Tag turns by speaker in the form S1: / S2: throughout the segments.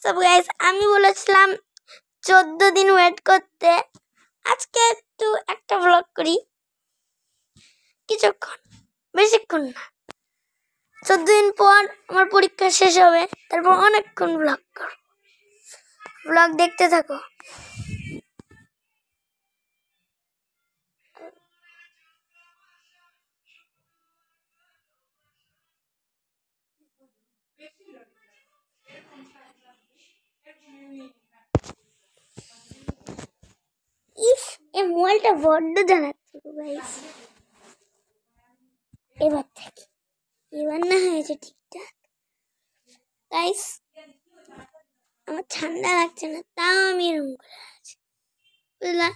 S1: সব গাইস আমি বলেছিলাম 14 দিন ওয়েট করতে। আজকে একটু একটা ব্লগ করি, কিছুক্ষণ, বেশিক্ষণ না। 14 দিন পর আমার পরীক্ষা শেষ হবে, তারপর অনেকক্ষণ ব্লগ করব। ব্লগ দেখতে থাকো। ইস, এই মোবাইলটা বড্ড জানাচ্ছে গাইস। এবার থেকে এবার না হয়েছে ঠিকঠাক গাইস। আমার ঠান্ডা লাগছে না, তাও আমি এরকম করে আছি, বুঝলা?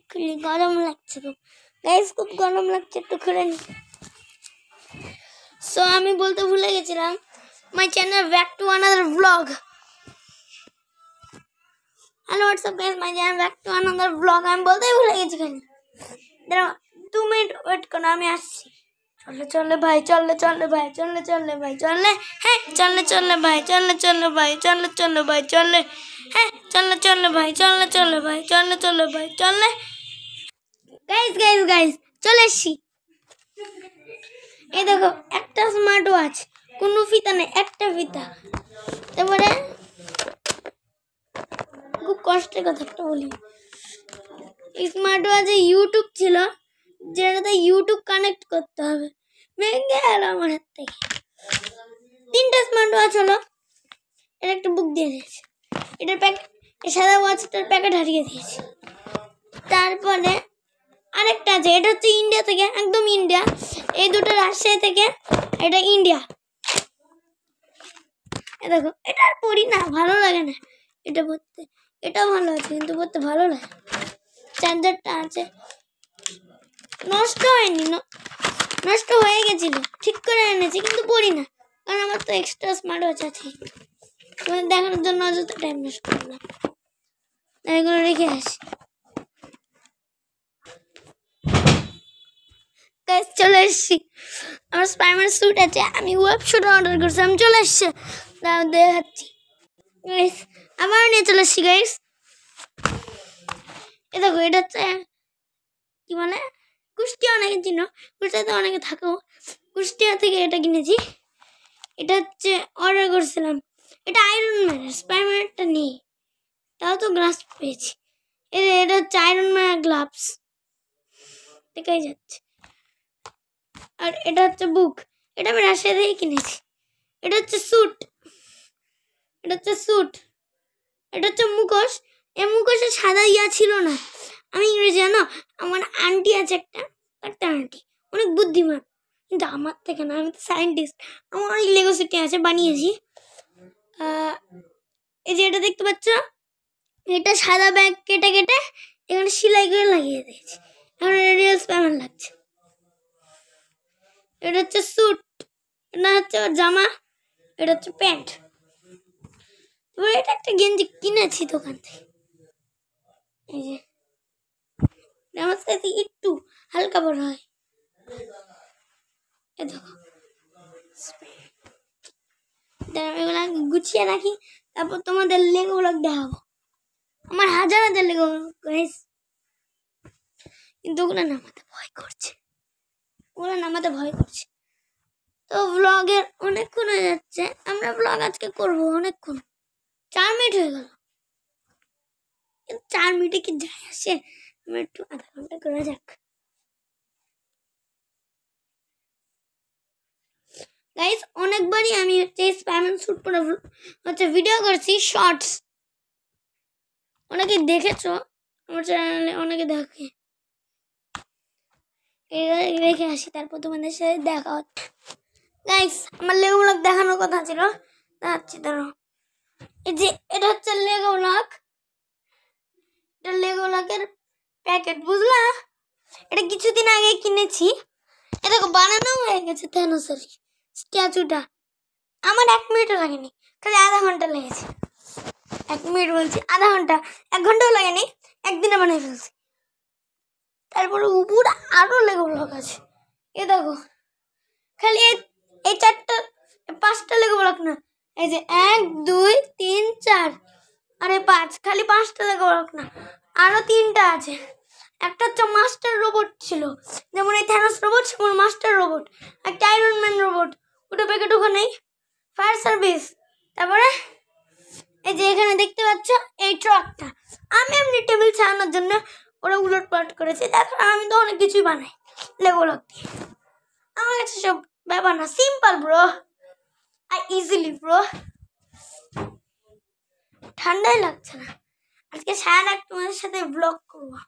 S1: খুলি গরম লাগছে খুব গাইস, খুব গরম লাগছে, একটু খুলে নি। সো আমি বলতে ভুলে গেছিলাম, my channel back to another blog. Hello WhatsApp guys, my channel back to another blog. আমি বলতেই ভুলে গেছি খালি। দাঁড়াও 2 মিনিট ওয়েট করো, আমি আসছি। চলে ভাই, চলে ভাই, চলে ভাই, চলে। হ্যাঁ চলে ভাই, চলে ভাই, চলে ভাই, চলে। হ্যাঁ চলে ভাই, চলে ভাই, চলে ভাই, চলে। গাইস গাইস গাইস চলে এসছি। এই দেখো একটা স্মার্ট ওয়াচ, কোনো ফিতা নেই, একটা ফিতা। তারপরে খুব কষ্টের কথা একটা বলি, স্মার্ট ওয়াচে ইউটিউব ছিল, যেটাতে ইউটিউব কানেক্ট করতে হবে, ভেঙে গেল আমার হাত থেকে। 3টে স্মার্ট ওয়াচ হলো, এটা একটা বুক দিয়ে দিয়েছে, এটার প্যাকেট, সাদা ওয়াচটার প্যাকেট হারিয়ে দিয়েছে। তারপরে আরেকটা আছে, এটা হচ্ছে ইন্ডিয়া থেকে, একদম ইন্ডিয়া। এই দুটো রাজশাহী থেকে, এটা ইন্ডিয়া। দেখো এটা আর পড়ি না, ভালো লাগে না এটা পড়তে। এটাও ভালো আছে কিন্তু পড়তে ভালো লাগে। চার্জারটা আছে, নষ্ট হয়নি, নষ্ট হয়ে গেছিল, ঠিক করে এনেছি, কিন্তু পড়ি না, কারণ আমার তো এক্সট্রা স্মার্ট ওয়াচ আছে। তোমাদের দেখানোর জন্য অযথা টাইম নষ্ট করলাম, এগুলো রেখে আসি। চলে এসছি, আমার স্পাইডারম্যান স্যুট আছে, আমি ওয়েব শুট অর্ডার করছি, আমি চলে এসছি, দেখাচ্ছি গাইস। আবার নিয়ে চলে এসছি গাইস। এ দেখো এটা হচ্ছে কি বলে, কুষ্টিয়া, অনেকে চিনো, কুষ্টিয়াতে অনেকে থাকো। কুষ্টিয়া থেকে এটা কিনেছি, এটা হচ্ছে অর্ডার করছিলাম। এটা আয়রন ম্যানের, স্পাইডারম্যানটা নেই, তাও তো গ্লাভস পেয়েছি। এটা হচ্ছে আয়রন ম্যানের গ্লাভস, দেখাই যাচ্ছে। আর এটা হচ্ছে বুক, এটা আমি রাজশাহী থেকে কিনেছি। এটা হচ্ছে স্যুট, এটা হচ্ছে স্যুট। এটা হচ্ছে মুখোশ, এই মুখোশে সাদা ইয়া ছিল না। আমি ইংরেজি জানো, আমার আন্টি আছে একটা, একটা আন্টি অনেক বুদ্ধিমান, কিন্তু আমার থেকে না, আমি তো সায়েন্টিস্ট। আমার অনেক লেগো সিটি আছে, বানিয়েছি। এই যে এটা দেখতে পাচ্ছ, এটা সাদা ব্যাগ কেটে কেটে এখানে সেলাই করে লাগিয়ে দিয়েছি, এখন রিয়েল স্পাইডারম্যান লাগছে। এটা হচ্ছে স্যুট, এটা হচ্ছে জামা, এটা হচ্ছে প্যান্ট। এটা একটা গেঞ্জি কিনেছি দোকান থেকে, এই যে আমার সাথে একটু হালকা বড় হয়। দেখো এগুলো গুছিয়ে রাখি, তারপর তোমাদের লেগো ব্লগ দেখাবো। আমার হাজার হাজার লেগো গাইস, কিন্তু ওগুলো নামাতে ভয় করছে, ওগুলো নামাতে ভয় করছে। তো ব্লগের অনেকক্ষণ হয়ে যাচ্ছে, আমরা ব্লগ আজকে করবো অনেকক্ষণ, 4 মিনিট হয়ে গেল, কিন্তু 4 মিনিটে কি যায় আসে, আমরা একটু আধা ঘন্টা করে যাক গাইস। অনেকবারই আমি হচ্ছে স্পাইডারম্যান স্যুট পরে হচ্ছে ভিডিও করছি, শর্টস, অনেকে দেখেছো আমার চ্যানেলে, অনেকে দেখে। রেখে আসি, তারপর তোমাদের সাথে দেখা হচ্ছে গাইস। আমার লেগো ব্লগ দেখানোর কথা ছিল, দেখাচ্ছি ধরো। এই যে এটা হচ্ছে লেগো ব্লগ, এটা লেগো ব্লগের প্যাকেট, বুঝলা? এটা কিছুদিন আগে কিনেছি। এটা দেখো বানানো হয়ে গেছে, থেনোসের স্ট্যাচুটা। আমার 1 মিনিটও লাগেনি, খালি আধা ঘন্টা লেগেছে। 1 মিনিট বলছি, আধা ঘন্টা, 1 ঘন্টাও লাগেনি, একদিনে বানিয়ে ফেলছি। তারপরে উপর আরো লেগো ব্লগ আছে, এ দেখো, খালি এই 4টা 5টা লেগো ব্লক না, এই যে 1 2 3 4 আরে 5, খালি 5টা লেগো ব্লক না, আরো 3টা আছে। একটা হচ্ছে মাস্টার রোবট ছিল, যেমন এই থ্যানোস রোবট সেমন মাস্টার রোবট, একটা আয়রন ম্যান রোবট, ওটা প্যাকেট ওখানে ফায়ার সার্ভিস। তারপরে এই যে এখানে দেখতে পাচ্ছ এই ট্রাকটা, আমি এমনি টেবিল ছাড়ানোর জন্য ওরা উলট পালট করেছি। তাছাড়া আমি তো অনেক কিছুই বানাই লেগো ব্লক দিয়ে। আমার কাছে সব ব্যাপার না, সিম্পল ব্রো, আর ইজিলি ব্রো। ঠান্ডাই লাগছে না, আজকে সারারাত তোমাদের সাথে ব্লগ করবো।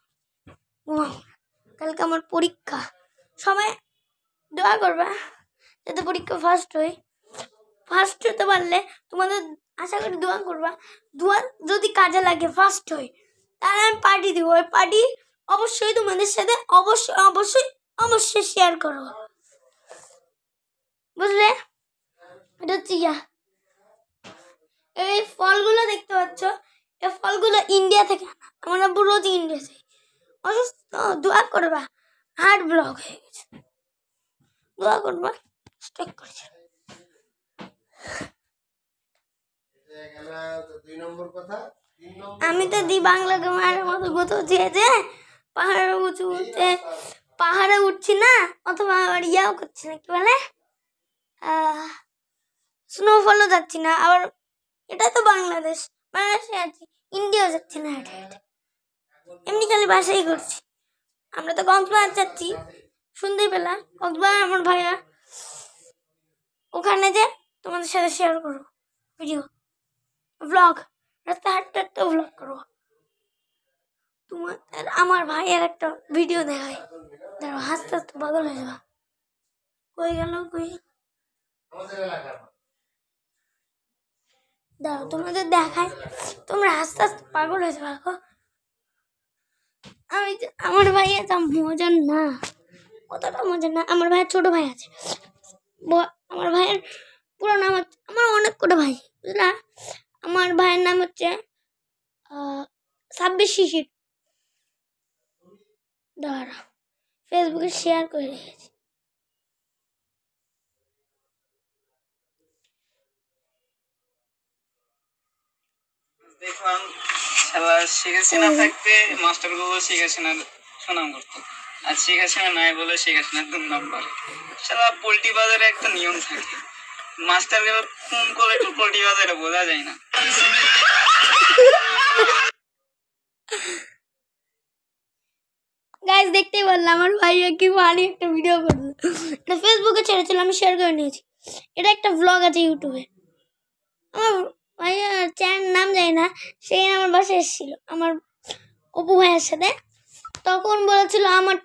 S1: কালকে আমার পরীক্ষা, সবাই দোয়া করবা যাতে পরীক্ষা ফার্স্ট হই। ফার্স্ট হতে পারলে তোমাদের আশা করি দোয়া করবা, দোয়া যদি কাজে লাগে ফার্স্ট হই, তাহলে আমি পার্টি দিব। ওই পার্টি অবশ্যই তোমাদের সাথে অবশ্যই অবশ্যই অবশ্যই শেয়ার করো, বুঝলে? এটা হচ্ছে এই ফলগুলো দেখতে পাচ্ছ, এই ফলগুলো ইন্ডিয়া থেকে আনা, আমার আব্বু রোজ ইন্ডিয়া থেকে। অসুস্থ, দোয়া করবা, হার্ট ব্লক হয়ে গেছে, দোয়া করবা, স্ট্রোক করেছে। আমি তো দি বাংলাকে মায়ের মতো কোথাও যেতে পাহাড়ে উঁচুতে পাহাড়ে উঠছি না, অথবা আবার ইয়াও করছি না, কি বলে স্নোফলও যাচ্ছি না। আবার এটা তো বাংলাদেশ, বাংলাদেশে আছি, ইন্ডিয়াও যাচ্ছি না, হেঁটে হেঁটে এমনি খালি বাসাই করছি। আমরা তো কক্সবাজার যাচ্ছি, শুনতেই পেলাম কক্সবাজার আমার ভাইয়া, ওখানে যে তোমাদের সাথে শেয়ার করবো ভিডিও ব্লগ, রাস্তা হাঁটতে হাঁটতে ব্লগ করবো। তোমাদের আমার ভাইয়ের একটা ভিডিও দেখাই, দাঁড়াও, হাসতে হাসতে পাগল হয়ে যাবা। কই গেল, কই দাঁড়াও তোমাদের দেখাই, তোমরা হাসতে হাসতে পাগল হয়ে যাবা। আমি আমার ভাইয়া যা মজার না, অতটা মজার না। আমার ভাইয়ের ছোট ভাই আছে, আমার ভাইয়ের পুরো নাম হচ্ছে, আমার অনেক কটা ভাই বুঝলা, আমার ভাইয়ের নাম হচ্ছে 26 শিশির। দাঁড়া, ফেসবুকে শেয়ার করে রেখেছি।
S2: দেখলাম শালা শেখ হাসিনা থাকতে মাস্টার গুলো শেখ হাসিনা সুনাম করতো, আর শেখ হাসিনা নাই বলে শেখ হাসিনার দুর্নাম করে। শালা পোল্ট্রি বাজারে একটা নিয়ম থাকে, মাস্টার গুলো কোন করে একটু পোল্ট্রি বাজারে বোঝা যায় না।
S1: গাইস দেখতেই পারলাম আমার ভাইয়া কি ভালো একটা ভিডিও করলো, এটা ফেসবুকে ছেড়েছিল, আমি শেয়ার করে নিয়েছি। এটা একটা ভ্লগ আছে ইউটিউবে, আমার ভাইয়া চ্যানেল নাম জানি না, সেই আমার বাসায় এসেছিল আমার অপু ভাইয়ের সাথে, তখন বলেছিল আমার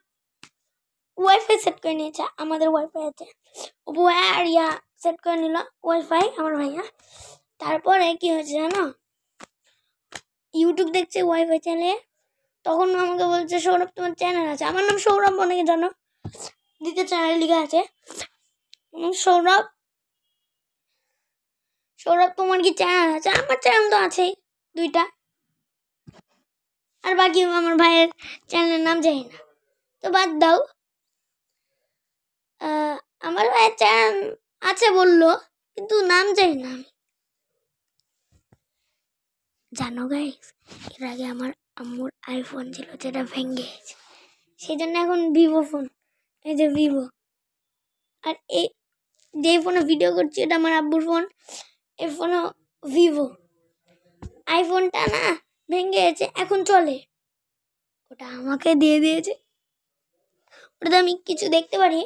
S1: ওয়াইফাই সেট করে নিয়েছে, আমাদের ওয়াইফাই আছে, অপু ভাইয়া আর সেট করে নিল ওয়াইফাই আমার ভাইয়া। তারপরে কি হয়েছে জানো, ইউটিউব দেখছে ওয়াইফাই চালিয়ে, তখন আমাকে বলছে সৌরভ তোমার চ্যানেল আছে, আমার নাম সৌরভ, অনেকে জানো, দ্বিতীয় চ্যানেল লিখা আছে সৌরভ, সৌরভ তোমার কি চ্যানেল আছে? আমার চ্যানেল তো আছেই 2টা, আর বাকি আমার ভাইয়ের চ্যানেলের নাম জানি না, তো বাদ দাও। আমার ভাইয়ের চ্যানেল আছে বললো, কিন্তু নাম জানি না আমি। জানো গাইস, এর আগে আমার আম্মুর আইফোন ছিল, যেটা ভেঙে গেছে, সেই জন্য এখন ভিভো ফোন, এই যে ভিভো, আর এই যে ফোনে ভিডিও করছি এটা আমার আব্বুর ফোন, এই ফোনও ভিভো। আইফোনটা না ভেঙে গেছে, এখন চলে, ওটা আমাকে দিয়ে দিয়েছে, ওটাতে আমি কিছু দেখতে পারি,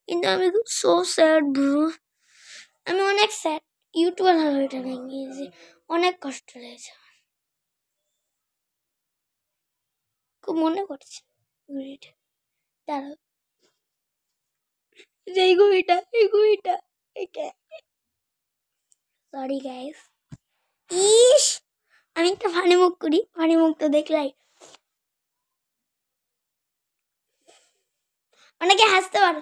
S1: কিন্তু আমি সো স্যাড ব্রো, আমি অনেক স্যাড, ইউটিউবার হলো এটা ভেঙে গেছে, অনেক কষ্ট লেগেছে, খুব মনে করছে ঘড়িটা। দাঁড়াও, এই ঘড়িটা, এটা সরি গাইস। ইস, আমি একটা ফানি মুখ করি, ফানি মুখ তো দেখলাই অনেকে হাসতে পারো।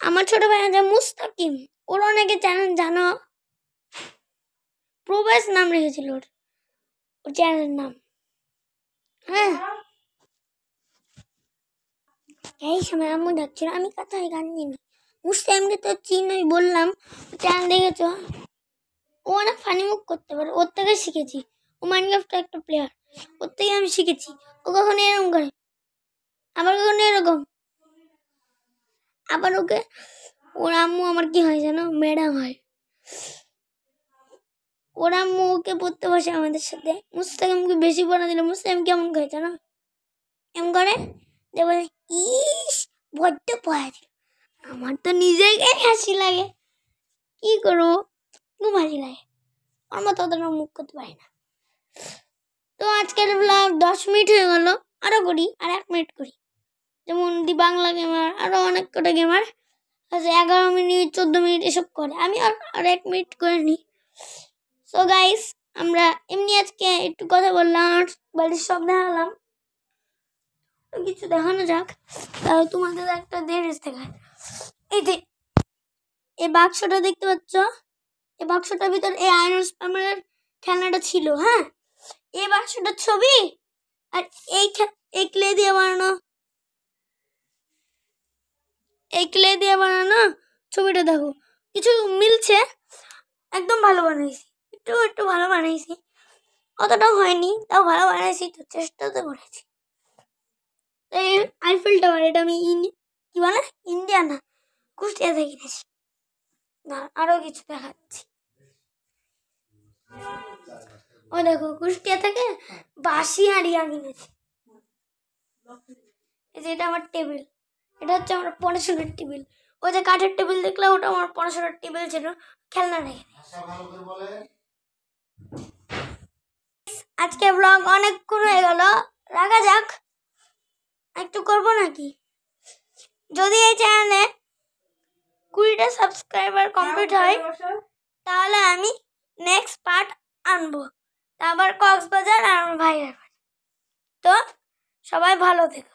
S1: আমার ছোট ভাই আছে মুস্তাকিম, ওর অনেকে চ্যানেল জানো, প্রবাস নাম রেখেছিল ওর চ্যানেলের নাম। হ্যাঁ, এই সময় আম্মু ডাকছিল, আমি কোথায় গান দিইনি, মুস্তাহিমকে তো চিনি বললাম, চ্যানেল দেখেছো, ও অনেক ফানি মুখ করতে পারে, ওর থেকে শিখেছি। ও মাইনক্রাফটের একটা প্লেয়ার, ওর থেকে আমি শিখেছি। ও কখনো এরকম করে, আবার কখনো এরকম। আবার ওকে, ওর আম্মু আমার কি হয় জানো, ম্যাডাম হয়। ওর আম্মু ওকে পড়তে বসে আমাদের সাথে। মুস্তাকিমকে বেশি পড়া দিলে মুস্তাকিম কেমন করে জানো, এমন করে যে বলে, ইস বড্ড পড়া দিল। আমার তো নিজেকে হাসি লাগে, কি করবো, খুব হাসি লাগে। ওর মতো অতটা মুখ করতে পারি না। তো আজকের ব্লগ 10 মিনিট হয়ে গেল, আরো করি, আর 1 মিনিট করি। যেমন দি বাংলা গেমার, আরো অনেক কটা গেমার আছে 11 মিনিট 14 মিনিট এসব করে, আমি আর 1 মিনিট করে নিই। সো গাইস, আমরা এমনি আজকে একটু কথা বললাম, আর বাড়ির সব দেখালাম। তো কিছু দেখানো যাক, তাহলে তোমাদের একটা ড্রেস দেখায়। এই যে এই বাক্সটা দেখতে পাচ্ছ, এই বাক্সটার ভিতর এই আয়রন স্প্যামারের খেলনাটা ছিল। হ্যাঁ, এই বাক্সটার ছবি আর এই ক্লে দিয়ে বানানো, এই ক্লে দিয়ে বানানো ছবিটা দেখো, কিছু মিলছে। একদম ভালো বানাইছি, একটু একটু ভালো বানাইছি, অতটাও হয়নি, তাও ভালো বানাইছি, তো চেষ্টা তো করেছি। এই আইফেল টাওয়ার, এটা আমি কি বলে, ইন্ডিয়া না, কুষ্টিয়া থেকে কিনেছি। না, আরো কিছু দেখাচ্ছি। ও দেখো, কুষ্টিয়া থেকে বাসি হাড়িয়া কিনেছি। এই যে এটা আমার টেবিল, এটা হচ্ছে আমার পড়াশোনার টেবিল। ওই যে কাঠের টেবিল দেখলে, ওটা আমার পড়াশোনার টেবিল ছিল, খেলনা রেখে। আজকে ব্লগ অনেকক্ষণ হয়ে গেল, রাখা যাক। একটু করবো নাকি, যদি এই চ্যানেলে 20টা সাবস্ক্রাইবার কমপ্লিট হয়, তাহলে আমি নেক্সট পার্ট আনবো, আবার কক্সবাজার আর আমার ভাইয়ের বাড়ি। তো সবাই ভালো থেকো।